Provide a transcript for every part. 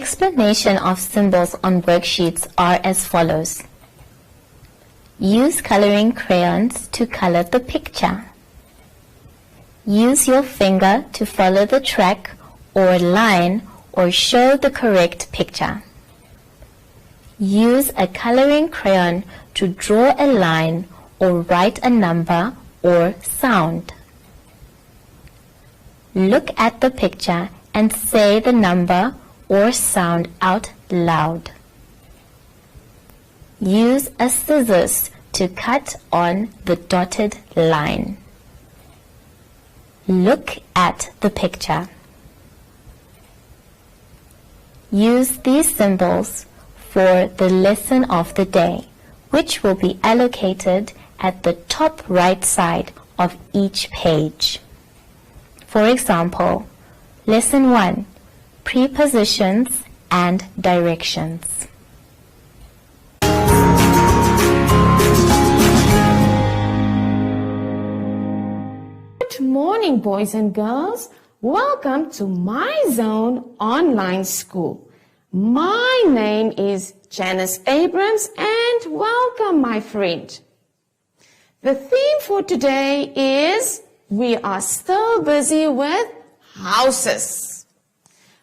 explanation of symbols on worksheets are as follows. Use coloring crayons to color the picture. Use your finger to follow the track or line or show the correct picture. Use a coloring crayon to draw a line or write a number or sound. Look at the picture and say the number or sound out loud. Use a scissors to cut on the dotted line. Look at the picture. Use these symbols for the lesson of the day, which will be allocated at the top right side of each page. For example, Lesson 1, Prepositions and Directions. Good morning, boys and girls. Welcome to My Zone Online School. My name is Janice Abrams and welcome, my friend. The theme for today is we are still busy with houses.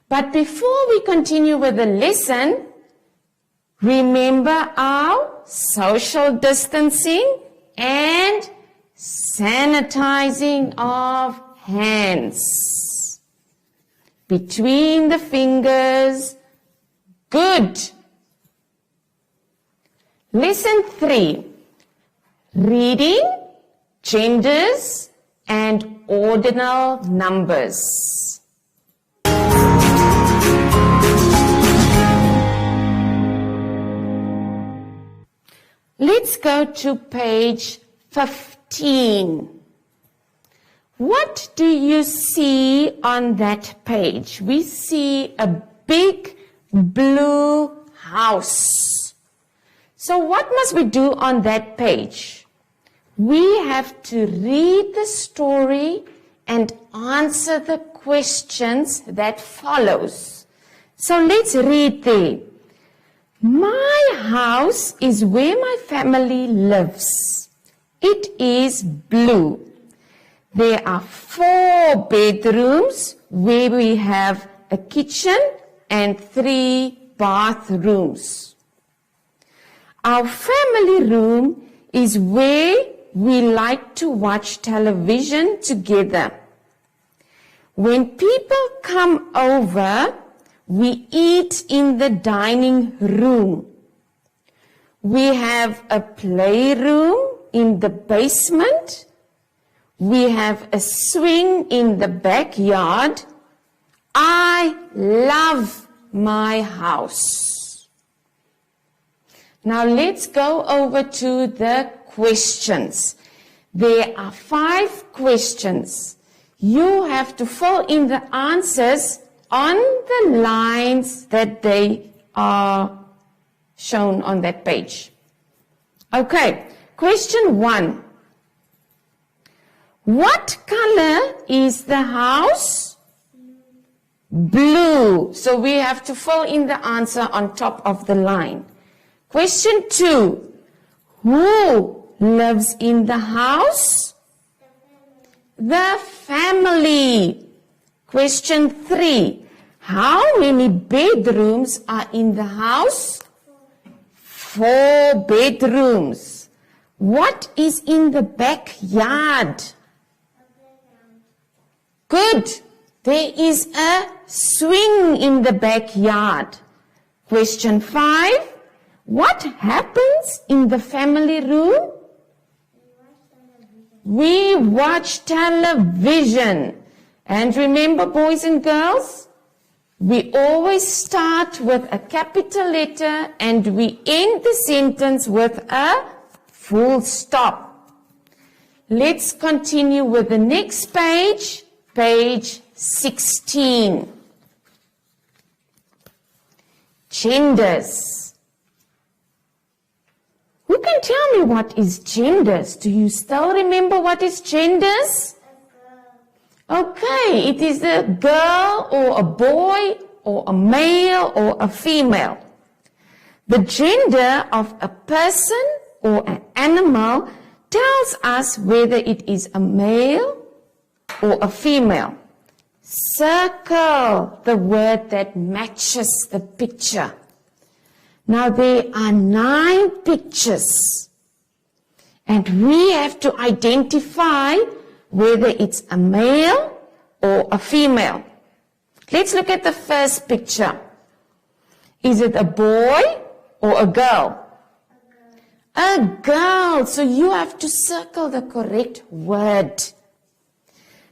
But before we continue with the lesson, remember our social distancing and sanitizing of hands. Between the fingers. Good. Lesson 3. Reading, genders, and ordinal numbers. Let's go to page 15. What do you see on that page? We see a big blue house. So what must we do on that page? We have to read the story and answer the questions that follows. So let's read there. My house is where my family lives. It is blue. There are 4 bedrooms where we have a kitchen and 3 bathrooms. Our family room is where we like to watch television together. When people come over, we eat in the dining room. We have a playroom in the basement. We have a swing in the backyard. I love my house. Now let's go over to the questions. There are 5 questions. You have to fill in the answers on the lines that they are shown on that page. Okay, question 1. What color is the house? Blue. So we have to fill in the answer on top of the line. Question 2. Who lives in the house? The family. Question 3. How many bedrooms are in the house? 4 bedrooms. What is in the backyard? Good. There is a swing in the backyard. Question 5. What happens in the family room? We watch television. And remember, boys and girls, we always start with a capital letter and we end the sentence with a full stop. Let's continue with the next page, page 16. Genders. Who can tell me what is genders? Do you still remember what is genders? Okay, it is a girl or a boy or a male or a female. The gender of a person or an animal tells us whether it is a male or a female. Circle the word that matches the picture. Now there are 9 pictures, and we have to identify whether it's a male or a female. Let's look at the first picture. Is it a boy or a girl? A girl. So you have to circle the correct word.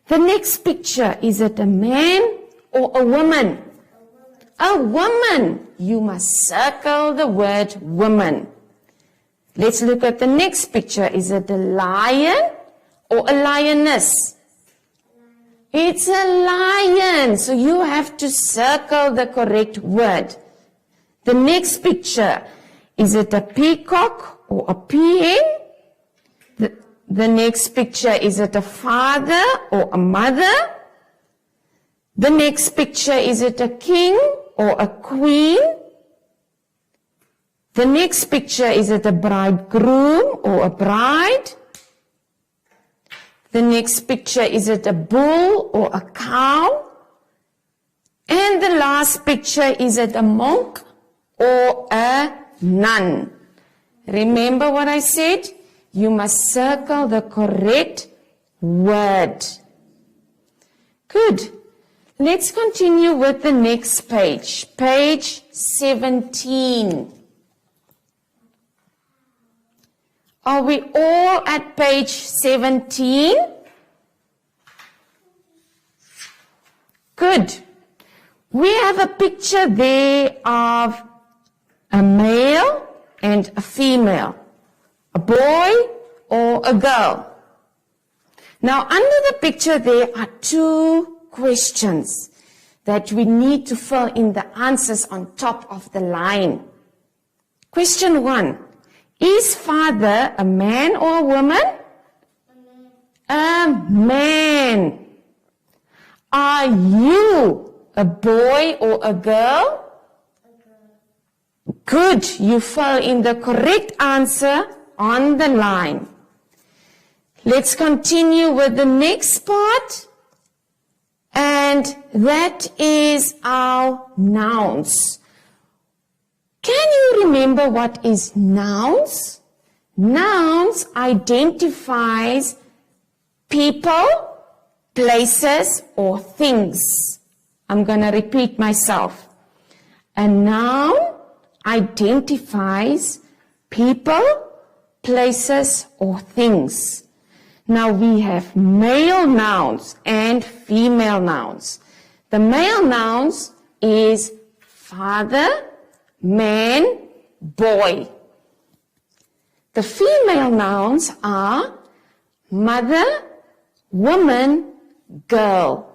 The next picture, is it a man or a woman? A woman. You must circle the word woman. Let's look at the next picture. Is it a lion or a lioness? It's a lion. So you have to circle the correct word. The next picture, is it a peacock or a peahen? The next picture, is it a father or a mother? The next picture, is it a king or a queen? The next picture, is it a bridegroom or a bride? The next picture, is it a bull or a cow? And the last picture, is it a monk or a nun? Remember what I said? You must circle the correct word. Good. Let's continue with the next page. Page 17. Are we all at page 17? Good. We have a picture there of a male and a female, a boy or a girl. Now, under the picture, there are 2 questions that we need to fill in the answers on top of the line. Question 1. Is father a man or a woman? A man. Are you a boy or a girl? Good. You fill in the correct answer on the line. Let's continue with the next part. And that is our nouns. Can you remember what is nouns? Nouns identifies people, places, or things. I'm going to repeat myself. A noun identifies people, places, or things. Now we have male nouns and female nouns. The male nouns is father, man, boy. The female nouns are mother, woman, girl.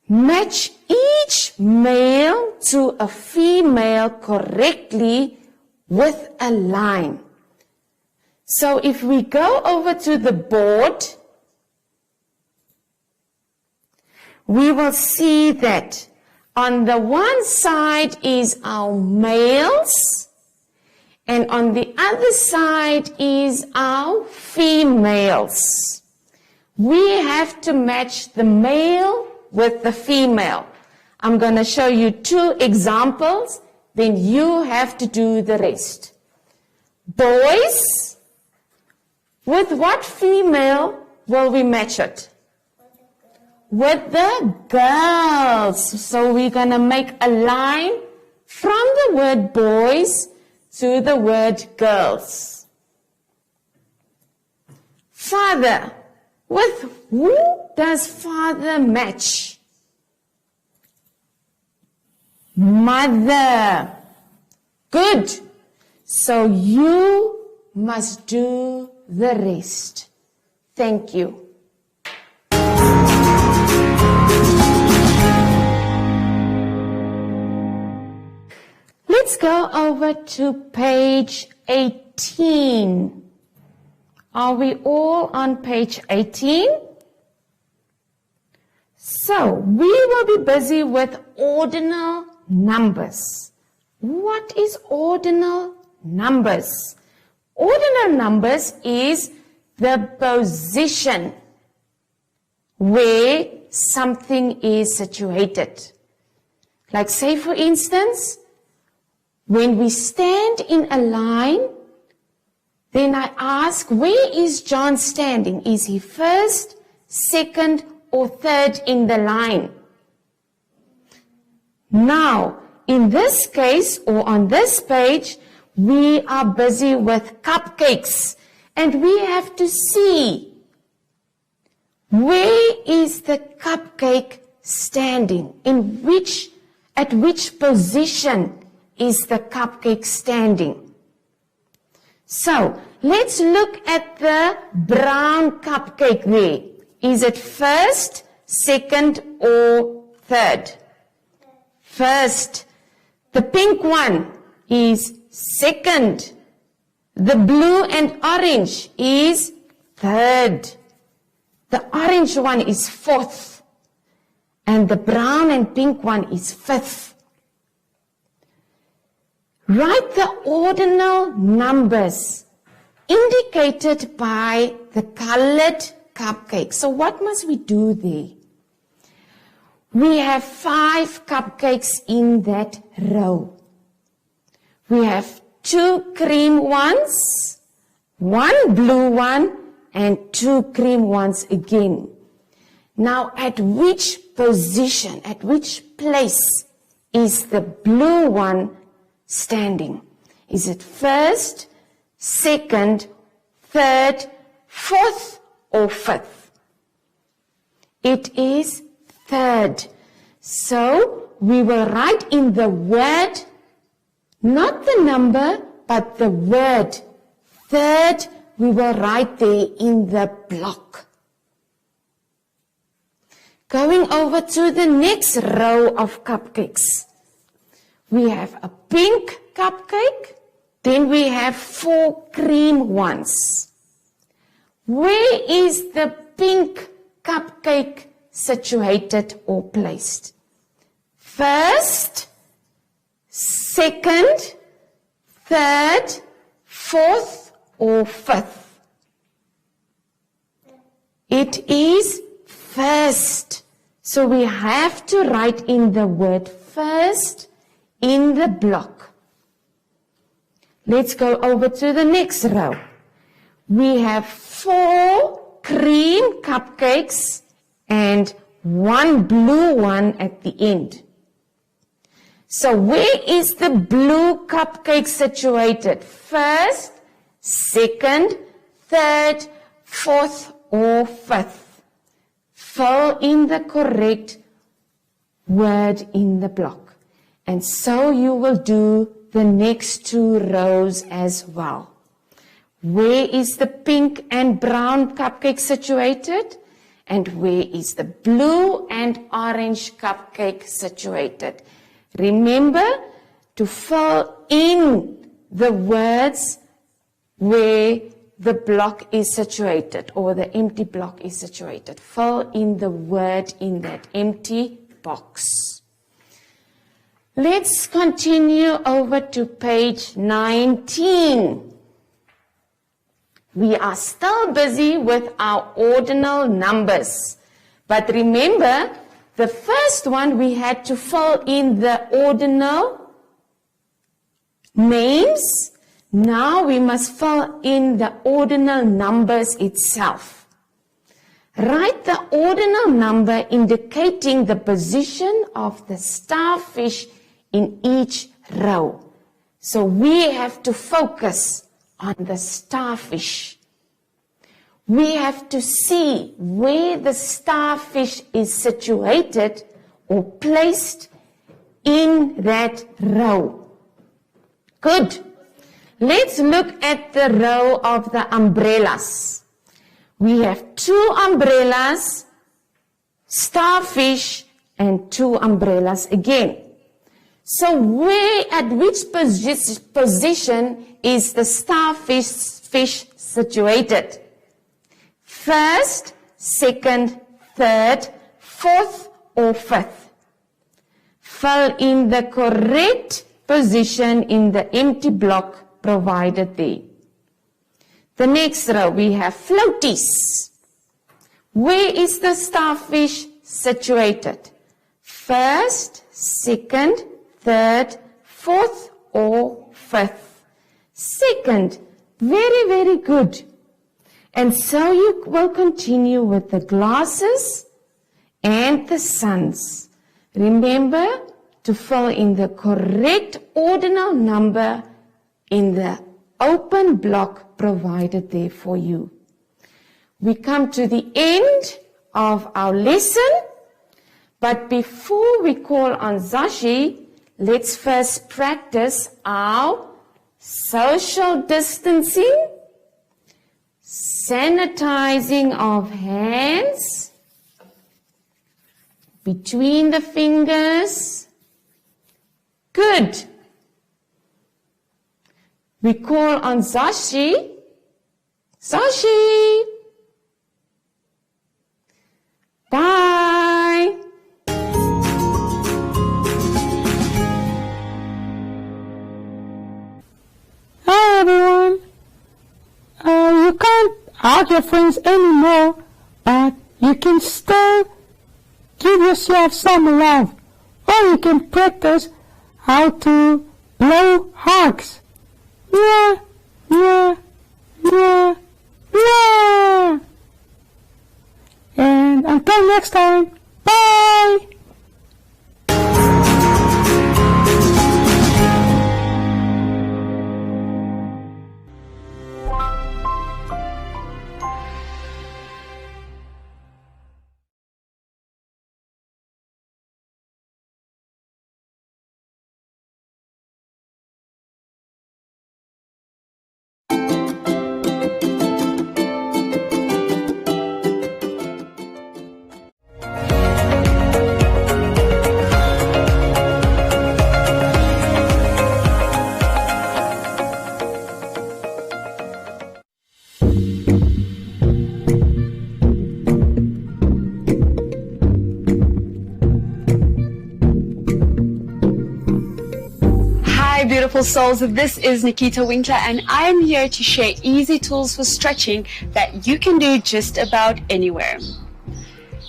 Match each male to a female correctly with a line. So if we go over to the board, we will see that on the one side is our males, and on the other side is our females. We have to match the male with the female. I'm going to show you 2 examples, then you have to do the rest. Boys, with what female will we match it? With the girls. So we're going to make a line from the word boys to the word girls. Father. With who does father match? Mother. Good. So you must do the rest. Thank you. Let's go over to page 18. Are we all on page 18? So, So, we will be busy with ordinal numbers. What is ordinal numbers? Ordinal numbers is the position where something is situated. Like say for instance, when we stand in a line, then I ask, where is John standing? Is he first, second, or third in the line? Now, in this case, or on this page, we are busy with cupcakes. And we have to see, where is the cupcake standing? At which position is the cupcake standing? So, let's look at the brown cupcake there. Is it first, second, or third? First. The pink one is second. The blue and orange is third. The orange one is fourth. And the brown and pink one is fifth. Write the ordinal numbers indicated by the colored cupcake. So what must we do there? We have 5 cupcakes in that row. We have 2 cream ones, 1 blue one, and 2 cream ones again. Now, at which position, at which place is the blue one standing? Is it first, second, third, fourth, or fifth? It is third. So, we will write in the word, not the number, but the word. Third, we will write there in the block. Going over to the next row of cupcakes. We have a pink cupcake, then we have 4 cream ones. Where is the pink cupcake situated or placed? First, second, third, fourth, or fifth? It is first. So we have to write in the word first in the block. Let's go over to the next row. We have 4 cream cupcakes and 1 blue one at the end. So where is the blue cupcake situated? First, second, third, fourth, or fifth? Fill in the correct word in the block. And so you will do the next 2 rows as well. Where is the pink and brown cupcake situated? And where is the blue and orange cupcake situated? Remember to fill in the words where the block is situated or the empty block is situated. Fill in the word in that empty box. Let's continue over to page 19. We are still busy with our ordinal numbers. But remember, the first one we had to fill in the ordinal names. Now we must fill in the ordinal numbers itself. Write the ordinal number indicating the position of the starfish in each row. So we have to focus on the starfish. We have to see where the starfish is situated or placed in that row. Good. Let's look at the row of the umbrellas. We have 2 umbrellas, starfish, and 2 umbrellas again. So at which position is the starfish situated? First, second, third, fourth, or fifth? Fill in the correct position in the empty block provided there. The next row, we have floaties. Where is the starfish situated? First, second, third, fourth, or fifth? Second. Very, very good. And so you will continue with the glasses and the suns. Remember to fill in the correct ordinal number in the open block provided there for you. We come to the end of our lesson, but before we call on Zashi, let's first practice our social distancing, sanitizing of hands, between the fingers. Good. We call on Zashi. Zashi. Bye. Hi everyone. You can't hug your friends anymore, but you can still give yourself some love, or you can practice how to blow hugs. Yeah, yeah, yeah, yeah. And until next time, bye! Beautiful souls, this is Nikita Winkler and I am here to share easy tools for stretching that you can do just about anywhere.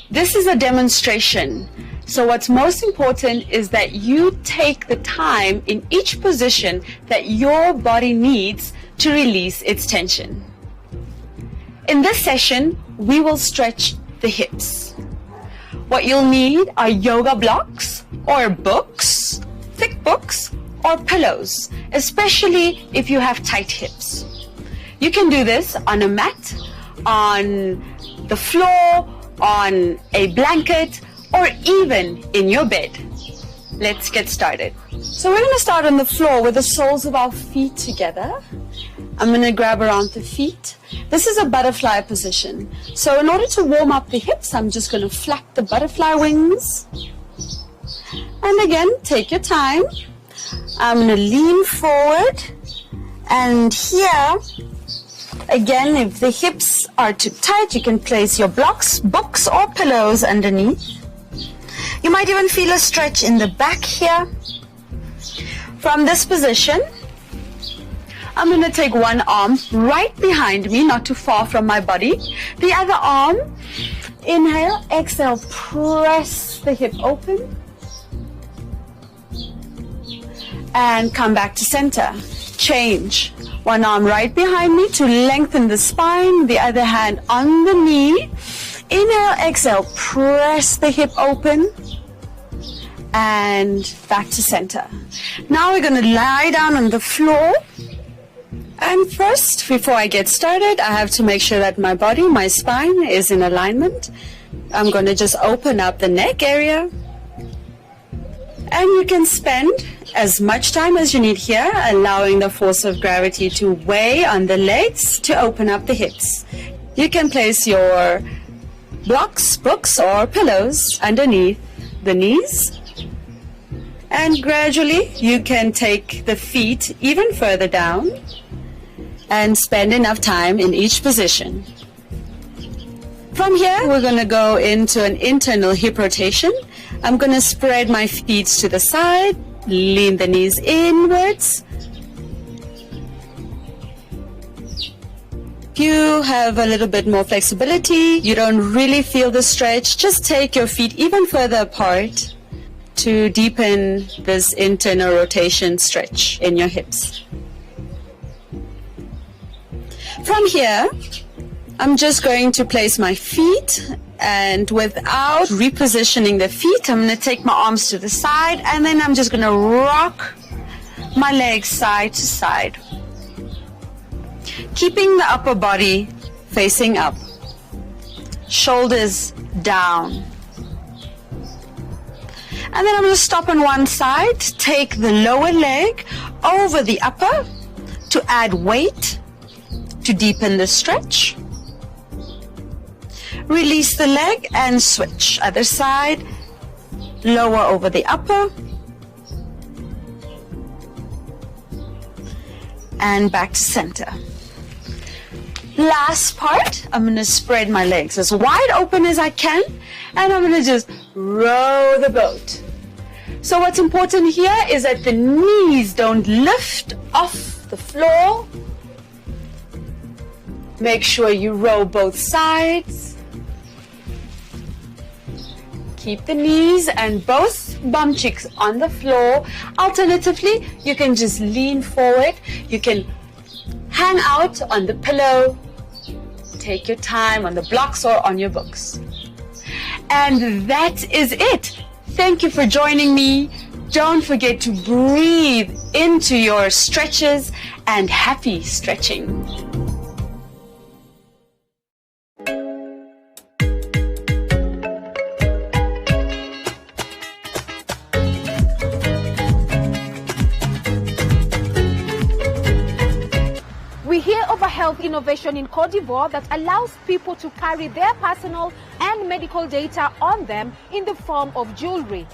This is a demonstration, so what's most important is that you take the time in each position that your body needs to release its tension. In this session, we will stretch the hips. What you'll need are yoga blocks or books, thick books, or pillows, especially if you have tight hips. You can do this on a mat, on the floor, on a blanket, or even in your bed. Let's get started. So we're going to start on the floor with the soles of our feet together. I'm going to grab around the feet. This is a butterfly position. So in order to warm up the hips, I'm just going to flap the butterfly wings. And again, take your time. I'm going to lean forward, and here, again, if the hips are too tight, you can place your blocks, books, or pillows underneath. You might even feel a stretch in the back here. From this position, I'm going to take one arm right behind me, not too far from my body. The other arm, inhale, exhale, press the hip open. And come back to center. Change. One arm right behind me to lengthen the spine, the other hand on the knee. Inhale, exhale, press the hip open and back to center. Now we're going to lie down on the floor. And first, before I get started, I have to make sure that my body, my spine is in alignment. I'm going to just open up the neck area. And you can spend as much time as you need here, allowing the force of gravity to weigh on the legs to open up the hips. You can place your blocks, books, or pillows underneath the knees. And gradually, you can take the feet even further down and spend enough time in each position. From here, we're going to go into an internal hip rotation. I'm going to spread my feet to the side, lean the knees inwards. If you have a little bit more flexibility, you don't really feel the stretch, just take your feet even further apart to deepen this internal rotation stretch in your hips. From here, I'm just going to place my feet, and without repositioning the feet, I'm going to take my arms to the side, and then I'm just going to rock my legs side to side, keeping the upper body facing up, shoulders down. And then I'm going to stop on one side, take the lower leg over the upper to add weight to deepen the stretch. Release the leg and switch. Other side, lower over the upper. And back to center. Last part, I'm going to spread my legs as wide open as I can, and I'm going to just row the boat. So what's important here is that the knees don't lift off the floor. Make sure you row both sides. Keep the knees and both bum cheeks on the floor. Alternatively, you can just lean forward. You can hang out on the pillow. Take your time on the blocks or on your books. And that is it. Thank you for joining me. Don't forget to breathe into your stretches, and happy stretching. We hear of a health innovation in Côte d'Ivoire that allows people to carry their personal and medical data on them in the form of jewelry.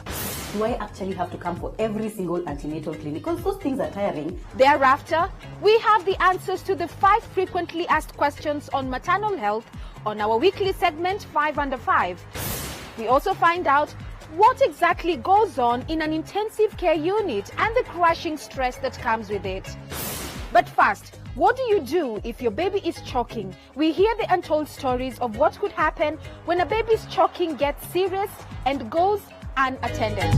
Do I actually have to come for every single antenatal clinic? Because those things are tiring. Thereafter, we have the answers to the 5 frequently asked questions on maternal health on our weekly segment 5 Under 5. We also find out what exactly goes on in an intensive care unit and the crushing stress that comes with it. But first, what do you do if your baby is choking? We hear the untold stories of what could happen when a baby's choking gets serious and goes unattended.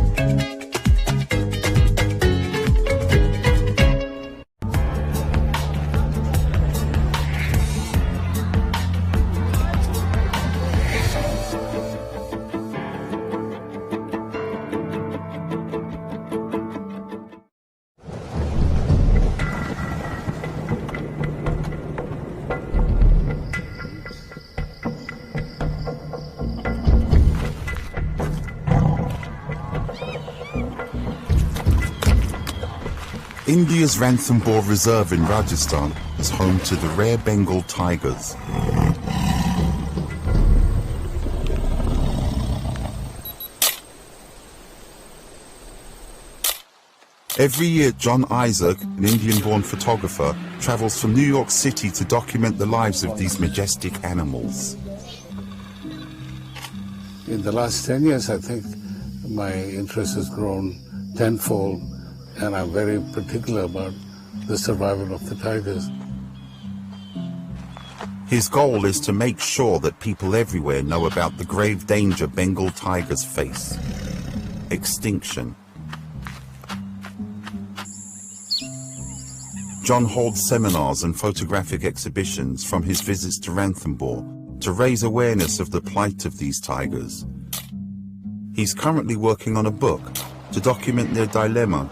India's Ranthambore Reserve in Rajasthan is home to the rare Bengal tigers. Every year, John Isaac, an Indian-born photographer, travels from New York City to document the lives of these majestic animals. In the last 10 years, I think my interest has grown tenfold, and I'm very particular about the survival of the tigers. His goal is to make sure that people everywhere know about the grave danger Bengal tigers face: extinction. John holds seminars and photographic exhibitions from his visits to Ranthambore to raise awareness of the plight of these tigers. He's currently working on a book to document their dilemma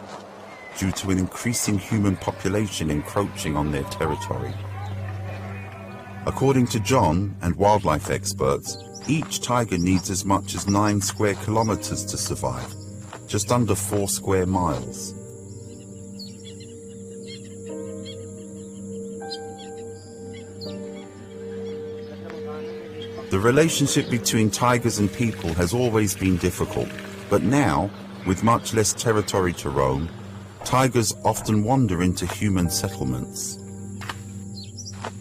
due to an increasing human population encroaching on their territory. According to John and wildlife experts, each tiger needs as much as 9 square kilometers to survive, just under 4 square miles. The relationship between tigers and people has always been difficult, but now, with much less territory to roam, tigers often wander into human settlements.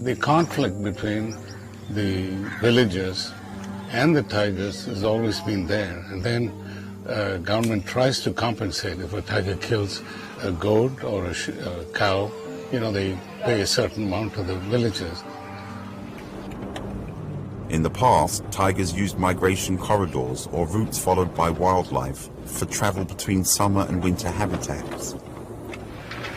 The conflict between the villagers and the tigers has always been there. And then government tries to compensate. If a tiger kills a goat or a cow, they pay a certain amount to the villagers. In the past, tigers used migration corridors or routes followed by wildlife for travel between summer and winter habitats.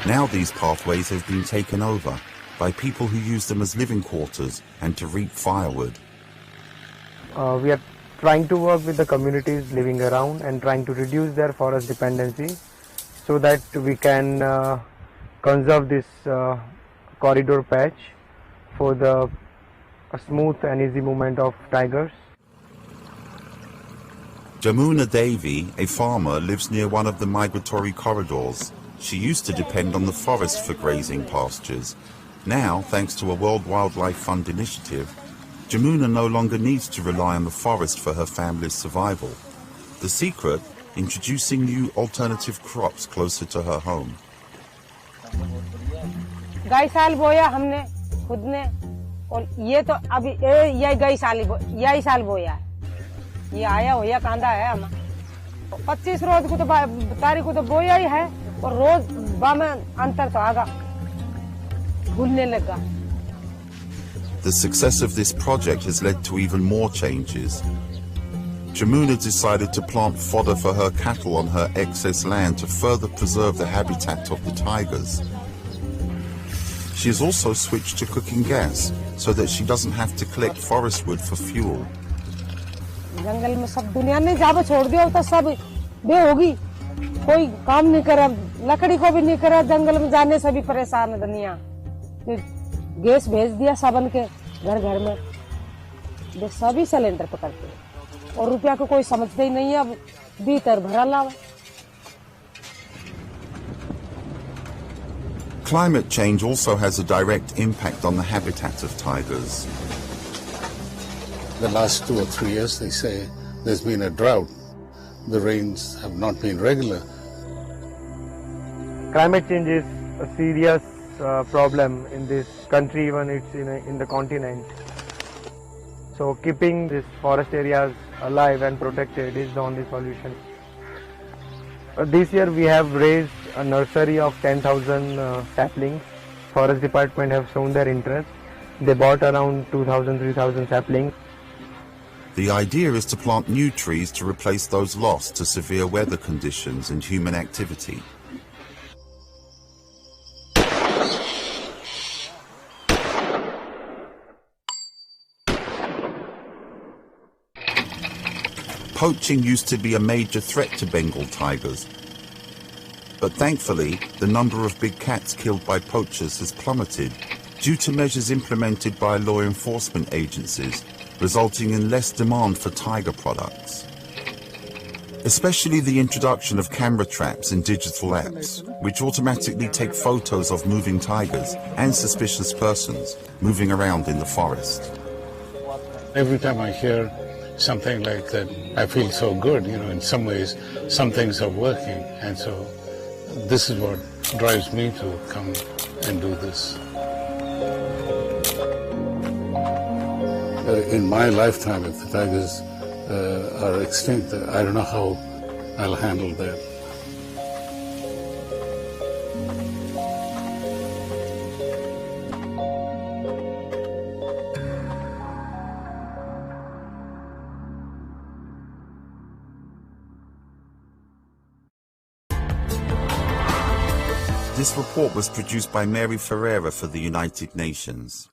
Now these pathways have been taken over by people who use them as living quarters and to reap firewood. We are trying to work with the communities living around and trying to reduce their forest dependency so that we can conserve this corridor patch for the smooth and easy movement of tigers. Jamuna Devi, a farmer, lives near one of the migratory corridors. She used to depend on the forest for grazing pastures. Now, thanks to a World Wildlife Fund initiative, Jamuna no longer needs to rely on the forest for her family's survival. The secret? Introducing new alternative crops closer to her home. गई साल बोया हमने खुद ने और ये तो अभी यही साल बोया है ये आया होया कांदा है हम 25 रोज को तो तारीख को तो बोया ही है और रोज में अंतर तो आगा भूलने लगा. The success of this project has led to even more changes. Jamuna decided to plant fodder for her cattle on her excess land to further preserve the habitat of the tigers. She has also switched to cooking gas so that she doesn't have to collect forest wood for fuel. जंगल में सब दुनिया ने जाबो छोड़ दिया तो सब बे होगी कोई काम नहीं करा लकड़ी को भी नहीं करा जंगल में जाने से भी परेशान है दुनिया गैस भेज दिया सबन के घर घर में वे सभी सिलेंडर पकड़ते और रुपया को कोई समझते ही नहीं है अब भीतर भरा लावा. Climate change also has a direct impact on the habitat of tigers. The last 2 or 3 years, they say, there's been a drought. The rains have not been regular. Climate change is a serious problem in this country, even it's in the continent. So keeping these forest areas alive and protected is the only solution. This year we have raised a nursery of 10,000 saplings. Forest department have shown their interest. They bought around 2,000-3,000 saplings. The idea is to plant new trees to replace those lost to severe weather conditions and human activity. Poaching used to be a major threat to Bengal tigers. But thankfully, the number of big cats killed by poachers has plummeted due to measures implemented by law enforcement agencies, resulting in less demand for tiger products. Especially the introduction of camera traps and digital apps, which automatically take photos of moving tigers and suspicious persons moving around in the forest. Every time I hear something like that, I feel so good, in some ways, some things are working. And so this is what drives me to come and do this. In my lifetime, if the tigers are extinct, I don't know how I'll handle that. This report was produced by Mary Ferreira for the United Nations.